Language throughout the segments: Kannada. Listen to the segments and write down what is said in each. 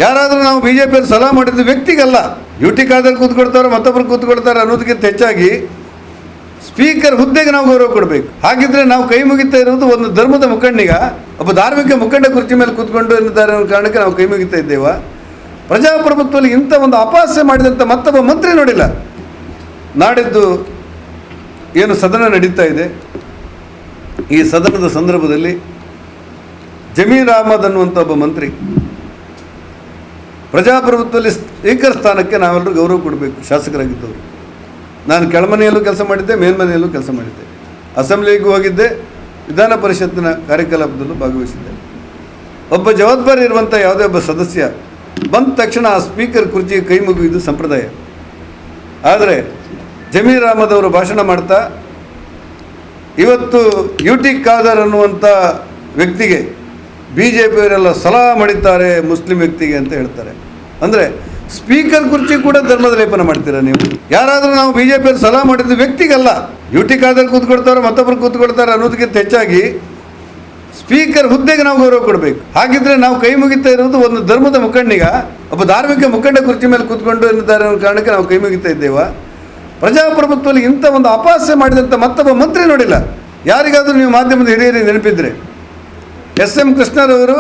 ಯಾರಾದರೂ ನಾವು ಬಿಜೆಪಿಯಲ್ಲಿ ಸಲಹೆ ಮಾಡಿದ್ದು ವ್ಯಕ್ತಿಗಲ್ಲ, ಯುಟಿ ಖಾದರ್ ಕೂತ್ಕೊಳ್ತಾರೆ, ಮತ್ತೊಬ್ಬರು ಕೂತ್ಕೊಳ್ತಾರೆ ಅನ್ನೋದಕ್ಕಿಂತ ಹೆಚ್ಚಾಗಿ ಸ್ಪೀಕರ್ ಹುದ್ದೆಗೆ ನಾವು ಗೌರವ ಕೊಡಬೇಕು. ಹಾಗಿದ್ರೆ ನಾವು ಕೈ ಮುಗಿತಾ ಇರುವುದು ಒಂದು ಧರ್ಮದ ಮುಖಂಡಿಗ, ಒಬ್ಬ ಧಾರ್ಮಿಕ ಮುಖಂಡ ಕುರ್ಚಿ ಮೇಲೆ ಕೂತ್ಕೊಂಡು ಇದ್ದಾರೆ ಅನ್ನೋ ಕಾರಣಕ್ಕೆ ನಾವು ಕೈ ಮುಗಿತಾ ಇದ್ದೇವೆ. ಪ್ರಜಾಪ್ರಭುತ್ವದಲ್ಲಿ ಇಂಥ ಒಂದು ಅಪಹಾಸ್ಯ ಮಾಡಿದಂಥ ಮತ್ತೊಬ್ಬ ಮಂತ್ರಿ ನೋಡಿಲ್ಲ. ನಾಡಿದ್ದು ಏನು ಸದನ ನಡೀತಾ ಇದೆ, ಈ ಸದನದ ಸಂದರ್ಭದಲ್ಲಿ ಜಮೀರ್ ಅಹಮದ್ ಅನ್ನುವಂಥ ಒಬ್ಬ ಮಂತ್ರಿ, ಪ್ರಜಾಪ್ರಭುತ್ವದಲ್ಲಿ ಸ್ಪೀಕರ್ ಸ್ಥಾನಕ್ಕೆ ನಾವೆಲ್ಲರೂ ಗೌರವ ಕೊಡಬೇಕು. ಶಾಸಕರಾಗಿದ್ದವರು, ನಾನು ಕೆಳಮನೆಯಲ್ಲೂ ಕೆಲಸ ಮಾಡಿದ್ದೆ, ಮೇಲ್ಮನೆಯಲ್ಲೂ ಕೆಲಸ ಮಾಡಿದ್ದೆ, ಅಸೆಂಬ್ಲಿಗೂ ಹೋಗಿದ್ದೆ, ವಿಧಾನ ಪರಿಷತ್ತಿನ ಕಾರ್ಯಕಲಾಪದಲ್ಲೂ ಭಾಗವಹಿಸಿದ್ದೆ. ಒಬ್ಬ ಜವಾಬ್ದಾರಿ ಇರುವಂಥ ಯಾವುದೇ ಒಬ್ಬ ಸದಸ್ಯ ಬಂದ ತಕ್ಷಣ ಆ ಸ್ಪೀಕರ್ ಕುರ್ಚಿಗೆ ಕೈ ಮುಗಿಯುವುದು ಸಂಪ್ರದಾಯ. ಆದರೆ ಜಮೀರ್ ಅಹಮದ್ ಅವರು ಭಾಷಣ ಮಾಡ್ತಾ ಇವತ್ತು ಯುಟಿ ಖಾದರ್ ಅನ್ನುವಂಥ ವ್ಯಕ್ತಿಗೆ BJಪಿಯವರೆಲ್ಲ ಸಲಹೆ ಮಾಡಿದ್ದಾರೆ ಮುಸ್ಲಿಂ ವ್ಯಕ್ತಿಗೆ ಅಂತ ಹೇಳ್ತಾರೆ. ಅಂದರೆ ಸ್ಪೀಕರ್ ಕುರ್ಚಿ ಕೂಡ ಧರ್ಮದ ಲೇಪನ ಮಾಡ್ತೀರಾ ನೀವು? ಯಾರಾದರೂ ನಾವು ಬಿಜೆಪಿಯಲ್ಲಿ ಸಲಹೆ ಮಾಡಿದ್ದು ವ್ಯಕ್ತಿಗಲ್ಲ, ಯುಟಿ ಖಾದರ್ ಕೂತ್ಕೊಳ್ತಾರೆ, ಮತ್ತೊಬ್ಬರು ಕೂತ್ಕೊಳ್ತಾರೆ ಅನ್ನೋದಕ್ಕಿಂತ ಹೆಚ್ಚಾಗಿ ಸ್ಪೀಕರ್ ಹುದ್ದೆಗೆ ನಾವು ಗೌರವ ಕೊಡಬೇಕು. ಹಾಗಿದ್ರೆ ನಾವು ಕೈ ಮುಗಿತಾ ಇರುವುದು ಒಂದು ಧರ್ಮದ ಮುಖಂಡಿಗ, ಒಬ್ಬ ಧಾರ್ಮಿಕ ಮುಖಂಡ ಕುರ್ಚಿ ಮೇಲೆ ಕೂತ್ಕೊಂಡು ಇದ್ದಾರೆ ಅನ್ನೋ ಕಾರಣಕ್ಕೆ ನಾವು ಕೈ ಮುಗಿತಾ ಇದ್ದೇವೆ. ಪ್ರಜಾಪ್ರಭುತ್ವದಲ್ಲಿ ಇಂಥ ಒಂದು ಅಪಹಾಸ್ಯ ಮಾಡಿದಂಥ ಮತ್ತೊಬ್ಬ ಮಂತ್ರಿ ನೋಡಿಲ್ಲ. ಯಾರಿಗಾದರೂ ನೀವು ಮಾಧ್ಯಮದ ಹಿರಿಯರಿಗೆ ನೆನಪಿದ್ರೆ, SM ಕೃಷ್ಣರವರು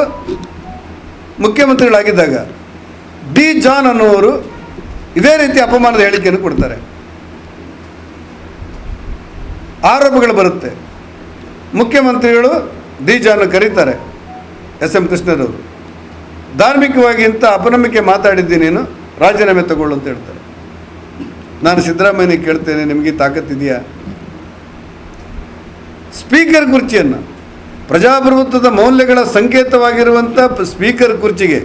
ಮುಖ್ಯಮಂತ್ರಿಗಳಾಗಿದ್ದಾಗ ಡಿ ಜಾನ್ ಅನ್ನುವರು ಇದೇ ರೀತಿ ಅಪಮಾನದ ಹೇಳಿಕೆಯನ್ನು ಕೊಡ್ತಾರೆ. ಆರೋಪಗಳು ಬರುತ್ತೆ, ಮುಖ್ಯಮಂತ್ರಿಗಳು ಡಿ ಜಾನ್ ಕರೀತಾರೆ SM ಕೃಷ್ಣರವರು, ಧಾರ್ಮಿಕವಾಗಿ ಇಂಥ ಅಪನಂಬಿಕೆ ಮಾತಾಡಿದ್ದೀನಿ, ನೀನು ರಾಜೀನಾಮೆ ತಗೊಳ್ಳು ಅಂತ ಹೇಳ್ತಾರೆ. ನಾನು ಸಿದ್ದರಾಮಯ್ಯನಿಗೆ ಕೇಳ್ತೇನೆ, ನಿಮಗೆ ತಾಕತ್ತಿದೆಯಾ? ಸ್ಪೀಕರ್ ಕುರ್ಚಿಯನ್ನು, ಪ್ರಜಾಪ್ರಭುತ್ವದ ಮೌಲ್ಯಗಳ ಸಂಕೇತವಾಗಿರುವಂಥ ಸ್ಪೀಕರ್ ಕುರ್ಚಿಗೆ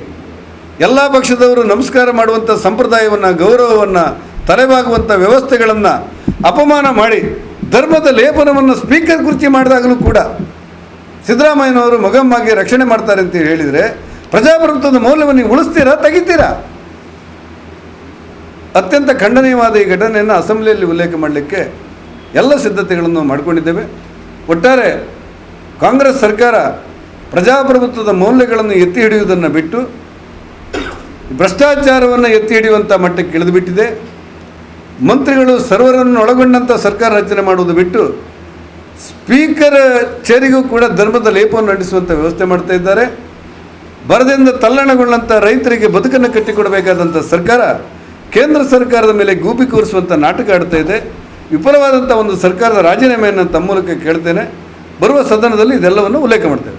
ಎಲ್ಲ ಪಕ್ಷದವರು ನಮಸ್ಕಾರ ಮಾಡುವಂಥ ಸಂಪ್ರದಾಯವನ್ನು, ಗೌರವವನ್ನು, ತಲೆಬಾಗುವಂಥ ವ್ಯವಸ್ಥೆಗಳನ್ನು ಅಪಮಾನ ಮಾಡಿ ಧರ್ಮದ ಲೇಪನವನ್ನು ಸ್ಪೀಕರ್ ಕುರ್ಚಿ ಮಾಡಿದಾಗಲೂ ಕೂಡ ಸಿದ್ದರಾಮಯ್ಯನವರು ಮೊಗಮ್ಮಾಗಿ ರಕ್ಷಣೆ ಮಾಡ್ತಾರೆ ಅಂತ ಹೇಳಿದರೆ ಪ್ರಜಾಪ್ರಭುತ್ವದ ಮೌಲ್ಯವನ್ನು ನೀವು ಉಳಿಸ್ತೀರಾ, ತೆಗಿತೀರಾ? ಅತ್ಯಂತ ಖಂಡನೀಯವಾದ ಈ ಘಟನೆಯನ್ನು ಅಸೆಂಬ್ಲಿಯಲ್ಲಿ ಉಲ್ಲೇಖ ಮಾಡಲಿಕ್ಕೆ ಎಲ್ಲ ಸಿದ್ಧತೆಗಳನ್ನು ಮಾಡಿಕೊಂಡಿದ್ದೇವೆ. ಒಟ್ಟಾರೆ ಕಾಂಗ್ರೆಸ್ ಸರ್ಕಾರ ಪ್ರಜಾಪ್ರಭುತ್ವದ ಮೌಲ್ಯಗಳನ್ನು ಎತ್ತಿ ಹಿಡಿಯುವುದನ್ನು ಬಿಟ್ಟು ಭ್ರಷ್ಟಾಚಾರವನ್ನು ಎತ್ತಿ ಹಿಡಿಯುವಂಥ ಮಟ್ಟಕ್ಕೆ ಇಳಿದುಬಿಟ್ಟಿದೆ. ಮಂತ್ರಿಗಳು ಸರ್ವರನ್ನು ಒಳಗೊಂಡಂಥ ಸರ್ಕಾರ ರಚನೆ ಮಾಡುವುದು ಬಿಟ್ಟು ಸ್ಪೀಕರ್ ಚೇರಿಗೂ ಕೂಡ ಧರ್ಮದ ಲೇಪವನ್ನು ನಡೆಸುವಂಥ ವ್ಯವಸ್ಥೆ ಮಾಡ್ತಾ ಇದ್ದಾರೆ. ಬರದಿಂದ ತಲ್ಲಣಗೊಂಡಂಥ ರೈತರಿಗೆ ಬದುಕನ್ನು ಕಟ್ಟಿಕೊಡಬೇಕಾದಂಥ ಸರ್ಕಾರ ಕೇಂದ್ರ ಸರ್ಕಾರದ ಮೇಲೆ ಗೂಬಿ ಕೂರಿಸುವಂಥ ನಾಟಕ ಆಡ್ತಾ ಇದೆ. ವಿಫಲವಾದಂಥ ಒಂದು ಸರ್ಕಾರದ ರಾಜೀನಾಮೆಯನ್ನು ತಮ್ಮ ಮೂಲಕ ಕೇಳ್ತೇನೆ. ಬರುವ ಸದನದಲ್ಲಿ ಇದೆಲ್ಲವನ್ನು ಉಲ್ಲೇಖ ಮಾಡ್ತೇವೆ.